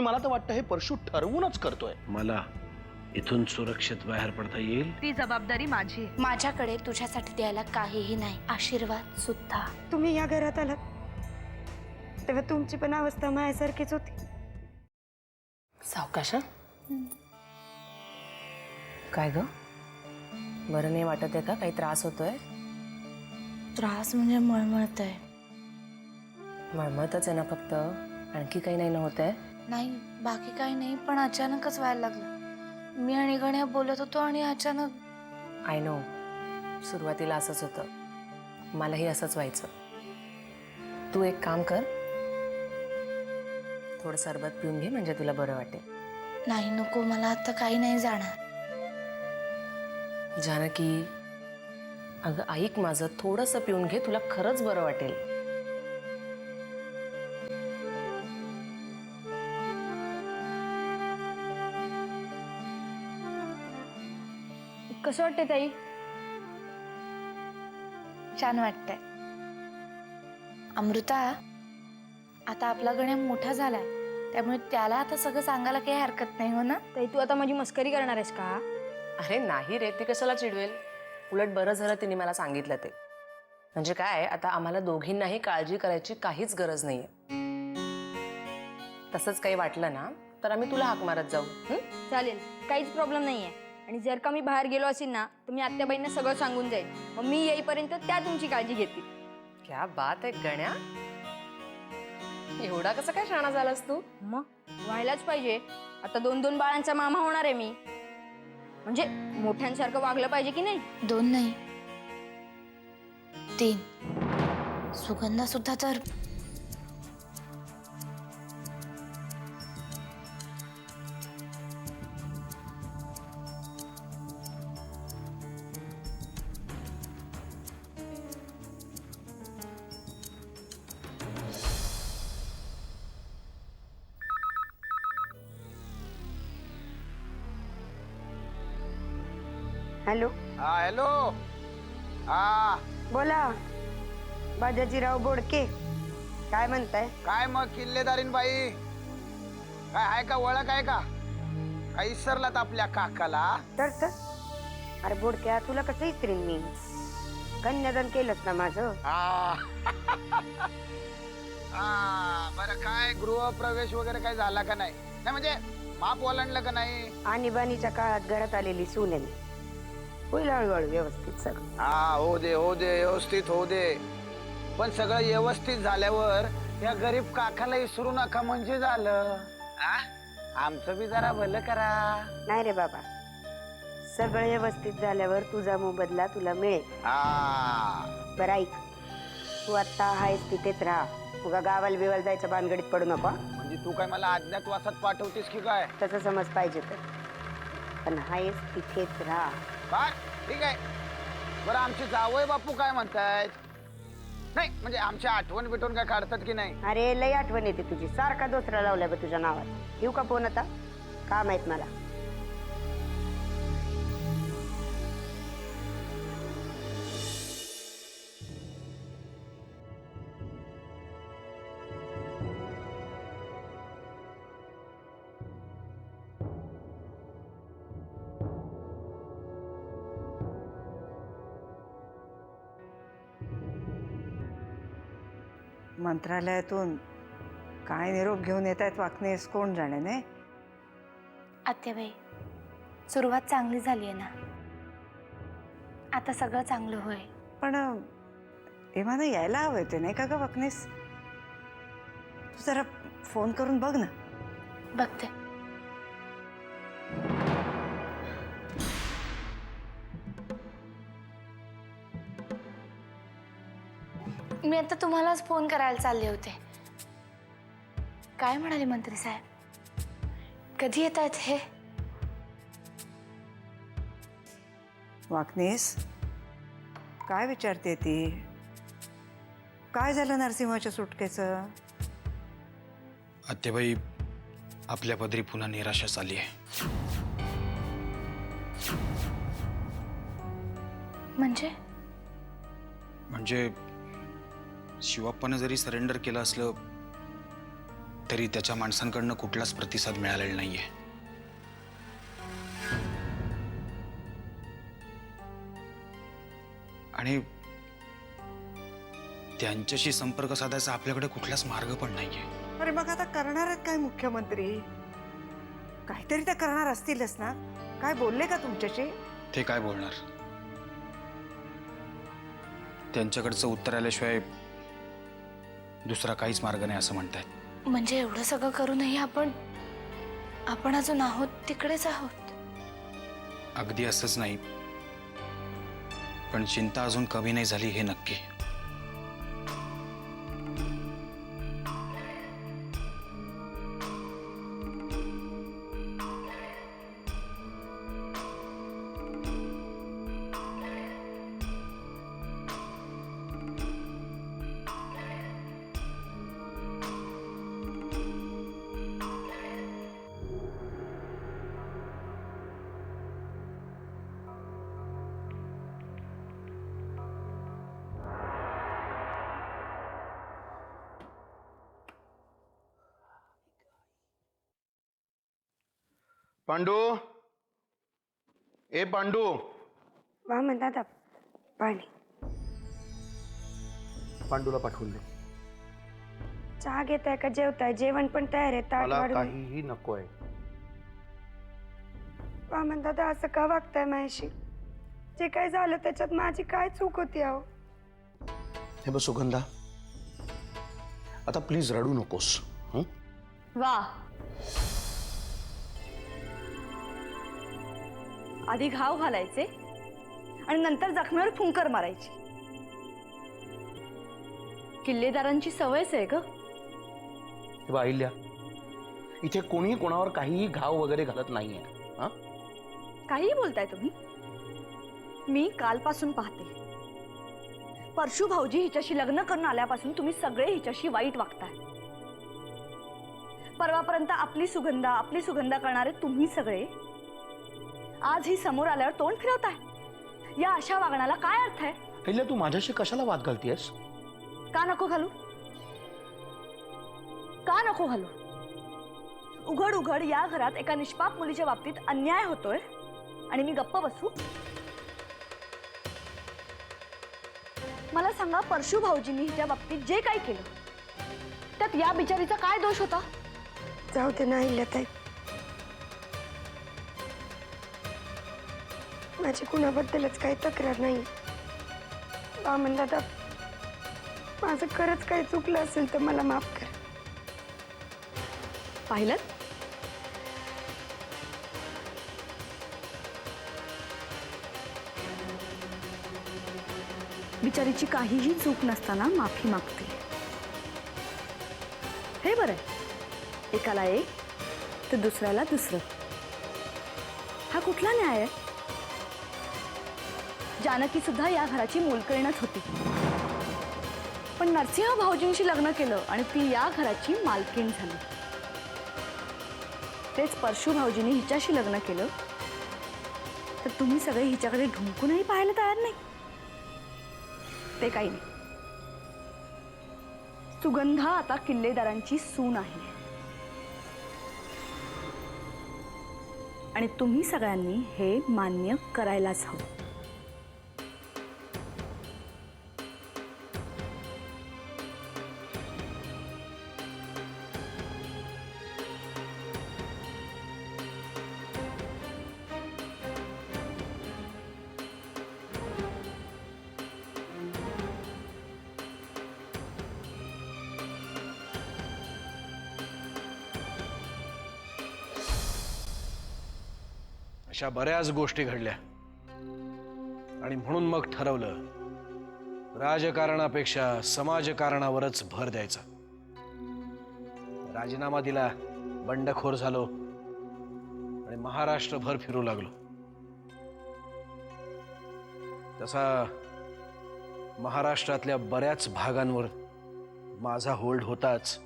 मला तर वाटतं हे परशू ठरवूनच करतोय. मला इथून सुरक्षित बाहेर पडता येईल ती जबाबदारी माझी आहे. माझ्याकडे तुझ्यासाठी द्यायला काहीही नाही, आशीर्वाद सुद्धा. तुम्ही या घरात आलात तेव्हा तुमची पण अवस्था माझ्यासारखीच होती. सावकाश हं? काय ग, बरं नाही वाटत आहे का? काही त्रास होतोय? त्रास म्हणजे मळमळतंय. मळमळतच आहे ना फक्त, आणखी काही नाही ना होत आहे? नाही, बाकी काही नाही, पण अचानकच व्हायला लागलं. मी आणि गण्या बोलत होतो आणि अचानक. आय नो, सुरुवातीला असंच होतं, मलाही असंच व्हायचं. तू एक काम कर, थोडं सरबत पिऊन घे, म्हणजे तुला बरं वाटेल. नाही नको, मला आता काही नाही जाणार. जानकी, अगं ऐक माझं, थोडंसं पिऊन घे, तुला खरंच बरं वाटेल. कसं वाटतंय ताई? छान वाटतंय. अमृता, आता आपला गण्या मोठा झालाय, त्यामुळे त्याला आता सगळं सांगायला काही हरकत नाही, हो ना? ताई तू आता माझी मस्करी करणार आहेस का? अरे नाही रे, ती कशाला चिडवेल? उलट बरं झालं तिने मला सांगितलं ते. म्हणजे काय, आता आम्हाला दोघींनाही काळजी करायची काहीच गरज नाहीये. तसंच काही वाटलं ना तर आम्ही तुला हाक मारत जाऊ. चालेल, काहीच प्रॉब्लेम नाहीये. आणि जर का मी बाहेर गेलो असेल ना तर मी आत्याबाईंना सगळं सांगून जाईल. मग मी येईपर्यंत त्या तुमची काळजी घेतील. क्या बात आहे गण्या, एवढा कसं काय शाणा झालास तू? मग व्हायलाच पाहिजे. आता 2-2 बाळांचा मामा होणार आहे मी, म्हणजे मोठ्यांसारखं वागलं पाहिजे की नाही? 2 नाही, 3. सुगंधा सुद्धा तर. हॅलो, हा हॅलो. हा बोला. बाजाजीराव बोडके, काय म्हणताय? काय मग किल्लेदारीन बाई, काय आहे का ओळख आहे का? काही विसरलात आपल्या काकाला? तर अरे बोडक्या, तुला कसं विसरीन मी? कन्यादान केलंच ना माझं. हा हा, बरं काय गृहप्रवेश वगैरे काय झाला का नाही? नाही म्हणजे माप ओलांडलं का नाही? आणीबाणीच्या काळात घरात आलेली सून आहे मी. होईल हळूहळू व्यवस्थित सगळं. हा, हो दे व्यवस्थित हो दे. पण सगळं व्यवस्थित झाल्यावर या गरीब काकाला विसरू नका म्हणजे झालं. हा? आमचं बी जरा भलं करा. नाही रे बाबा, सगळं व्यवस्थित झाल्यावर तुझा मोबदला तुला मिळेल. हा, बरं ऐक, तू आता आहेस तिथेच राहा. तुला गावाला बिवाला जायचं भानगडीत पडू नको. म्हणजे तू काय मला अज्ञातवासात पाठवतेस की काय? तसं समज पाहिजे तर, पण आहेस तिथेच राहा. बर ठीक आहे. बरं आमचे जावई बापू काय म्हणतायत? नाही म्हणजे आमच्या आठवण बिठवण काय काढतात की नाही? अरे लई आठवण येते तुझी, सारखा दुसरा लावलाय बघ तुझ्या नावात. येऊ का फोन आता? काम आहेत मला. मंत्रालयातून काय निरोप घेऊन येत आहेत वाकणेस, कोण जाणे. नाही आत्याबाई, सुरुवात चांगली झाली आहे ना, आता सगळं चांगलं होईल. पण एव्हाना यायला हवं ते, नाही का ग वाकणेस? तू जरा फोन करून बघ ना. बघते. मी आता तुम्हालाच फोन करायला चालले होते. काय म्हणाले मंत्री साहेब? कधी येत आहेत हे? वाकणेस, काय विचारते ती? काय झालं नरसिंहाच्या सुटकेचं? आत्याबाई, आपल्या पदरी पुन्हा निराशा आली आहे. म्हणजे शिवाप्पानं जरी सरेंडर केलं असलं तरी त्याच्या माणसांकडनं कुठलाच प्रतिसाद मिळालेला नाहीये. आणि त्यांच्याशी संपर्क साधायचा आपल्याकडे कुठलाच मार्ग पण नाहीये. अरे मग आता करणार आहेत काय मुख्यमंत्री? काहीतरी तर करणार असतीलच ना. काय बोलले का तुमच्याशी? ते काय बोलणार? त्यांच्याकडचं उत्तर आल्याशिवाय दुसरा काहीच मार्ग नाही असं म्हणतायत. म्हणजे एवढं सगळं करूनही आपण अजून आहोत तिकडेच आहोत. अगदी असंच नाही, पण चिंता अजून कमी नाही झाली हे नक्की. पांडू, ए पांडू, वा म्हणतात पाणी. पांडूला पाठवून दे. चहा घेताय का जेवताय? जेवण पण तयार आहे, ताट मला वाढून. काहीही नकोय. वा म्हणतात असं का वागताय माझ्याशी? जे काय झालं त्याच्यात माझी काय चूक होती अहो? हे बघ सुगंधा, आता प्लीज रडू नकोस. हं? वा, आधी घाव घालायचे आणि नंतर जखमेवर फुंकर मारायची. किल्लेदारांची सवयच आहे ग. हे बघ अहिल्या, इथे कोणी कोणावर काहीही घाव वगैरे घालत नाहीये. हा? काहीही बोलताय तुम्ही. मी कालपासून पाहते, परशू भाऊजी हिच्याशी लग्न करून आल्यापासून तुम्ही सगळे हिच्याशी वाईट वागताय. परवापर्यंत आपली सुगंधा करणारे तुम्ही सगळे आज ही समोर आल्यावर तोंड फिरवताय. या अशा वागण्याला काय अर्थ आहे? अहिल्या, तू माझ्याशी कशाला वाद घालतेस? का नको घालू? का नको घालू? उघड उघड या घरात एका निष्पाप मुलीच्या बाबतीत अन्याय होतोय आणि मी गप्प बसू? मला सांगा, परशू भाऊजींनी हिच्या बाबतीत जे काही केलं त्यात या बिचारीचा काय दोष होता? जाऊ दे ना ताई, माझी कुणाबद्दलच काही तक्रार नाही. वा म्हणतात माझं खरंच काही चुकलं असेल तर मला माफ कर. पाहिलं, बिचारीची काहीही चूक नसताना माफी मागते. हे बरं, एकाला एक तर दुसऱ्याला दुसरं. हा कुठला न्याय आहे? जानकी सुद्धा या घराची मोलकरीणच होती, पण नरसिंह भाऊजींशी लग्न केलं आणि ती या घराची मालकीण झाली. तेच परशू भाऊजींनी हिच्याशी लग्न केलं तर तुम्ही सगळे हिच्याकडे ढुंकूनही पाहायला तयार नाही. ते काही नाही. सुगंधा आता किल्लेदारांची सून आहे आणि तुम्ही सगळ्यांनी हे मान्य करायलाच हवं. अशा बऱ्याच गोष्टी घडल्या आणि म्हणून मग ठरवलं, राजकारणापेक्षा समाजकारणावरच भर द्यायचा. राजीनामा दिला, बंडखोर झालो आणि महाराष्ट्रभर फिरू लागलो. तसा महाराष्ट्रातल्या बऱ्याच भागांवर माझा होल्ड होताच,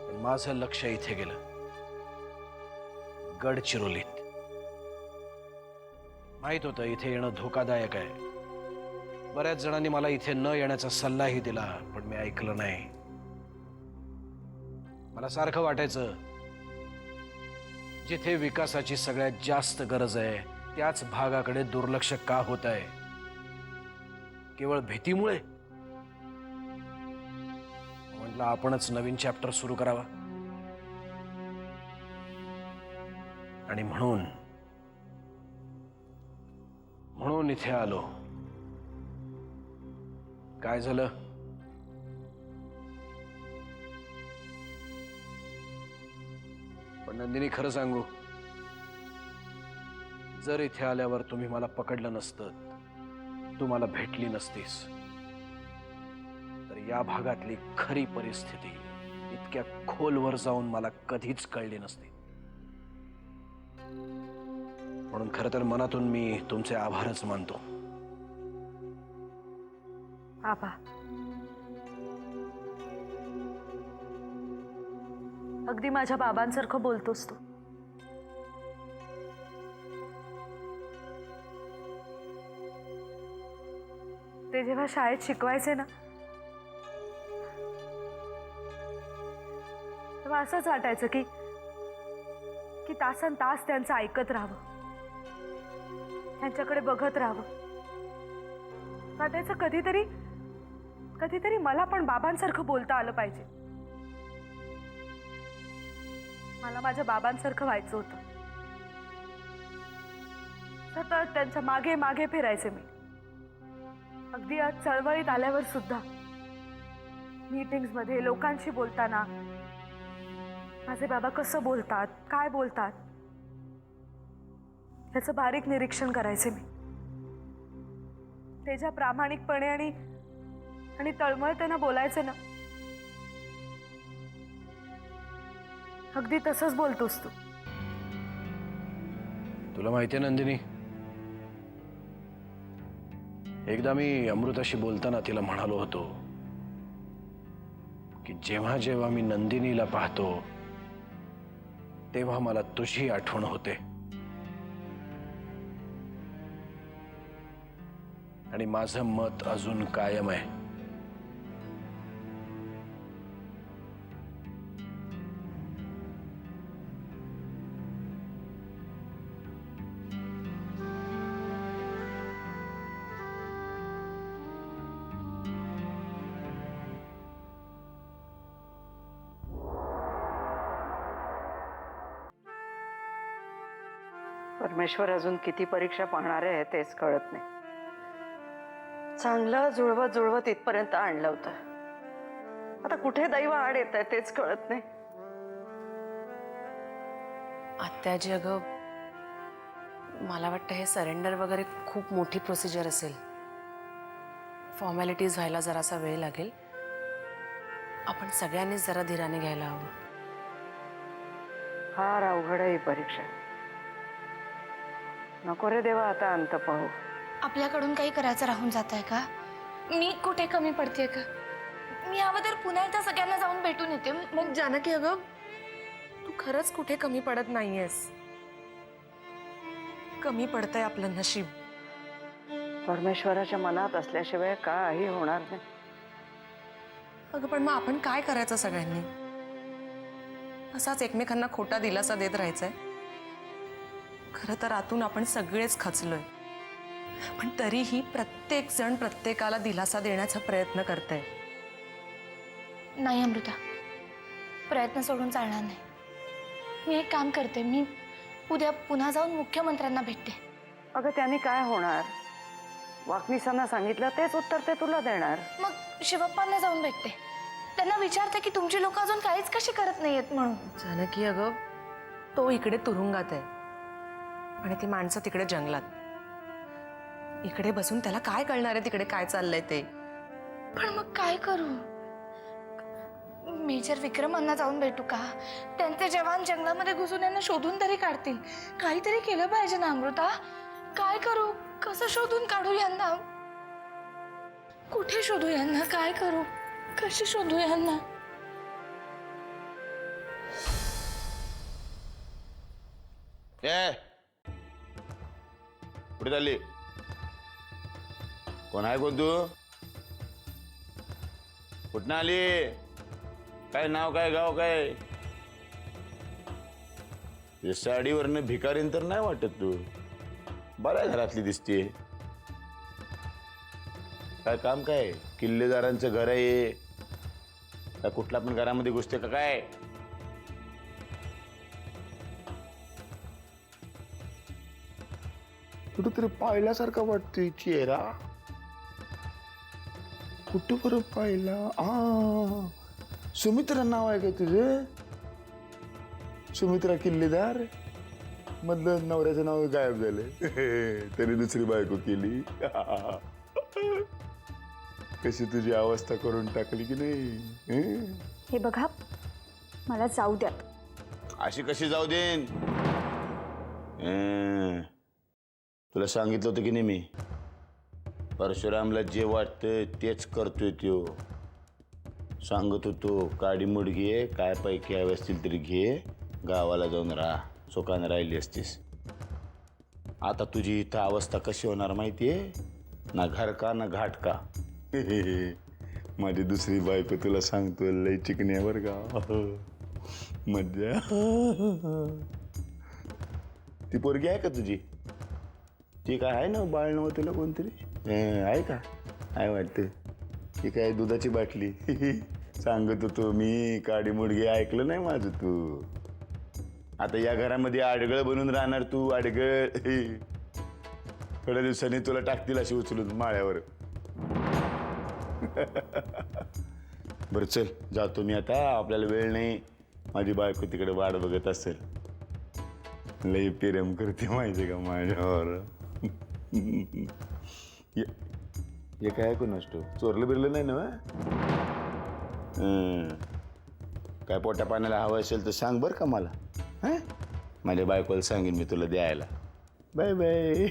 पण माझं लक्ष इथे गेलं, गडचिरोलीत. माहित होतं इथे येणं धोकादायक आहे. बऱ्याच जणांनी मला इथे न येण्याचा सल्लाही दिला, पण मी ऐकलं नाही. मला सारखं वाटायचं जिथे विकासाची सगळ्यात जास्त गरज आहे त्याच भागाकडे दुर्लक्ष का होत आहे? केवळ भीतीमुळे? म्हटलं आपणच नवीन चॅप्टर सुरू करावा. आणि म्हणून इथे आलो. काय झालं? पण नंदिनी, खरं सांगू, जर इथे आल्यावर तुम्ही मला पकडलं नसतं, तू मला भेटली नसतीस, तर या भागातली खरी परिस्थिती इतक्या खोलवर जाऊन मला कधीच कळली नसती. म्हणून खरं तर मनातून मी तुमचे आभारच मानतो. आबा, अगदी माझ्या बाबांसारखं बोलतोस तू. ते जेव्हा शाळेत शिकवायचे ना, तेव्हा असंच वाटायचं की तासन तास त्यांचं ऐकत राहावं, त्यांच्याकडे बघत राहावं. वाटायचं कधीतरी मला पण बाबांसारखं बोलता आलं पाहिजे. मला माझ्या बाबांसारखं व्हायचं होतं. सतत त्यांच्या मागे मागे फिरायचे मी. अगदी आज चळवळीत आल्यावर सुद्धा मीटिंग्स मध्ये लोकांशी बोलताना माझे बाबा कसं बोलतात, काय बोलतात, याचं बारीक निरीक्षण करायचे मी. ते ज्या प्रामाणिकपणे आणि तळमळतेनं बोलायचे ना, अगदी तसंच बोलतोस तू. तुला माहितीये नंदिनी, एकदा मी अमृताशी बोलताना तिला म्हणालो होतो की जेव्हा जेव्हा मी नंदिनीला पाहतो तेव्हा मला तुझी आठवण होते. आणि माझं मत अजून कायम आहे. परमेश्वर अजून किती परीक्षा पाहणार आहे तेच कळत नाही. चांगलं जुळवत इथपर्यंत आणलं होतं. आता कुठे दैव आड येत आहे तेच कळत नाही. आत्याजी, अगं मला वाटतं हे सरेंडर वगैरे खूप मोठी प्रोसिजर असेल. फॉर्मॅलिटीज व्हायला जरासा वेळ लागेल. आपण सगळ्यांनीच जरा धीराने घ्यायला हवं. फार अवघड आहे ही परीक्षा. नको रे देवा, आता अंत पाहू. आपल्याकडून काही करायचं राहून जात आहे का? मी कुठे कमी पडते का? मी अगोदर पुन्हा एकदा सगळ्यांना जाऊन भेटून येते. मग जानकी, अगं तू खरंच कुठे कमी पडत नाहीयेस. कमी पडतंय आपलं नशीब. परमेश्वराच्या मनात असल्याशिवाय काही होणार नाही. अगं पण मग आपण काय करायचं सगळ्यांनी? असाच एकमेकांना खोटा दिलासा देत राहायचंय? खरं तर आतून आपण सगळेच खचलोय, पण तरीही प्रत्येक जण प्रत्येकाला दिलासा देण्याचा प्रयत्न करतंय. नाही अमृता, प्रयत्न सोडून चालणार नाही. मी एक काम करते, मी उद्या पुन्हा जाऊन मुख्यमंत्र्यांना भेटते. अगं त्याने काय होणार? वाकनीसांना सांगितलं तेच उत्तर ते तुला देणार. मग शिवप्पांना जाऊन भेटते, त्यांना विचारते की तुमची लोक अजून काहीच कशी करत नाहीयेत म्हणून. जानकी, अगं तो इकडे तुरुंगात आहे आणि ती माणसं तिकडे जंगलात. इकडे बसून त्याला काय कळणार आहे तिकडे काय चाललंय ते? पण मग काय करू? मेजर विक्रमांना जाऊन भेटू का? त्यांचे जवान जंगलामध्ये घुसून यांना शोधून तरी काढतील. काहीतरी केलं पाहिजे ना अमृता. काय करू? कसं शोधून काढू यांना? कुठे शोधू यांना? काय करू? कशी शोधू यांना? कुठे चालली? कोण आहे? कोण तू? कुठनं आली? काय नाव काय गाव काय? तुझ्या साडीवरनं भिकारीन तर नाही वाटत तू. बऱ्या घरातली दिसते. काय काम काय? किल्लेदारांचं घर आहे का? कुठल्या पण घरामध्ये घुसते का काय? कुठंतरी पाहिल्यासारखा वाटतोय चेहरा. कुठं बरं पाहिला? सुमित्रा नाव आहे का तुझं? सुमित्रा किल्लेदार मधलं नवऱ्याचं नाव गायब झालं. तरी दुसरी बायको केली. कशी तुझी अवस्था करून टाकली की नाही? हे बघा, मला जाऊ द्या. अशी कशी जाऊ देन? तुला सांगितलं होतं की नाही मी, परशुरामला जे वाटतं तेच करतोय त्यो. सांगत होतो काडी मुडगी आहे, काय पैकी हवे असतील तरी घे, गावाला जाऊन राहा, सुखानं राहिली असतीस. आता तुझी इथं अवस्था कशी होणार माहितीये? ना घर का ना घाट का. माझी दुसरी बायको तुला सांगतो लय चिकण्यावर का मज्जा. ती पोरगी आहे का तुझी? ती काय आहे ना बाळ नव तुला कोणतरी आहे का? आहे वाटतं. ती काय दुधाची बाटली. सांगत होतो मी काडी मुडगी, ऐकलं नाही माझं तू. आता या घरामध्ये आडगळ बनून राहणार तू. आडगळ. थोड्या दिवसांनी तुला टाकतील अशी उचलून माळ्यावर. बरं चल, जातो मी आता. आपल्याला वेळ नाही. माझी बायको तिकडे वाट बघत असेल. लई प्रेम करते माहिती का माझ्यावर. हे काय कोण असतो? चोरलं बिरलं नाही ना? काय पोटा पाण्याला हवं असेल तर सांग बरं का मला. हां, माझ्या बायकोला सांगेन मी तुला द्यायला. Bye bye.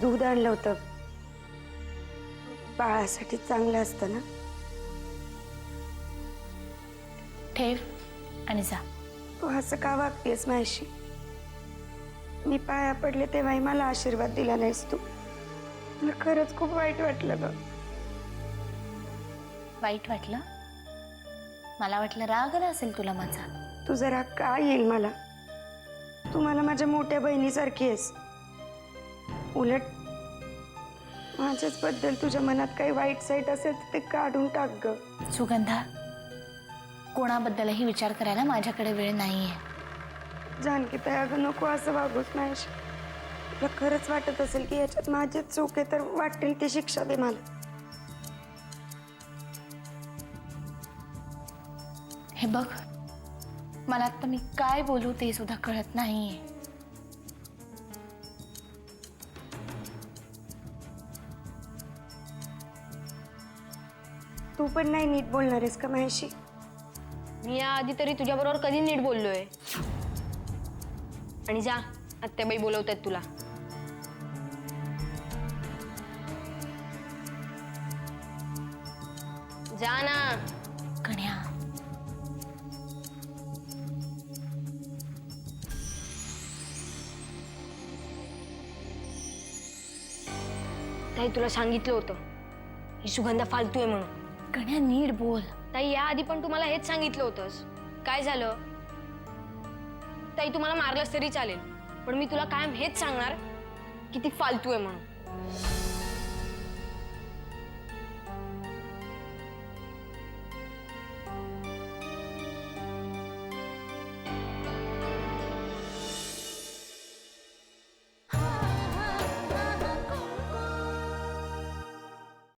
दूध आणलं होतं. बाळासाठी चांगलं असतं ना. ठेव आणि जा. तू असं का वागतेस माझ्याशी? मी पाया पडले तेव्हाही मला आशीर्वाद दिला नाहीस तू. मला खरंच खूप वाईट वाटलं ग. वाईट वाटलं? मला वाटलं राग आला असेल तुला माझा. तू जरा का येईल मला? तू मला माझ्या मोठ्या बहिणीसारखी आहेस. उलट माझ्याच बद्दल तुझ्या मनात काही वाईट साईट असेल तर ते काढून टाक ग. सुगंधा, कोणाबद्दलही विचार करायला माझ्याकडे वेळ नाहीये. जानकी ताई, अगं नको असं वागूस माझ्याशी. तुला खरंच वाटत असेल की याच्यात माझीच चूक आहे तर वाटेल ती शिक्षा दे मला. हे बघ, मला आता मी काय बोलू ते सुद्धा कळत नाहीये. तू पण नाही नीट बोलणार आहेस का माझ्याशी? मी याआधी तरी तुझ्याबरोबर कधी नीट बोललोय? आणि जा, आत्याबाई बोलवतायत तुला. जा ना. कन्या, ताई तुला सांगितलं होतं ही सुगंधा फालतू आहे म्हणून. कन्या नीट बोल. ताई याआधी पण तू मला हेच सांगितलं होतंस. काय झालं? ताई तुम्हाला मारलंस तरी चालेल, पण मी तुला कायम हेच सांगणार की ती फालतू आहे म्हणून.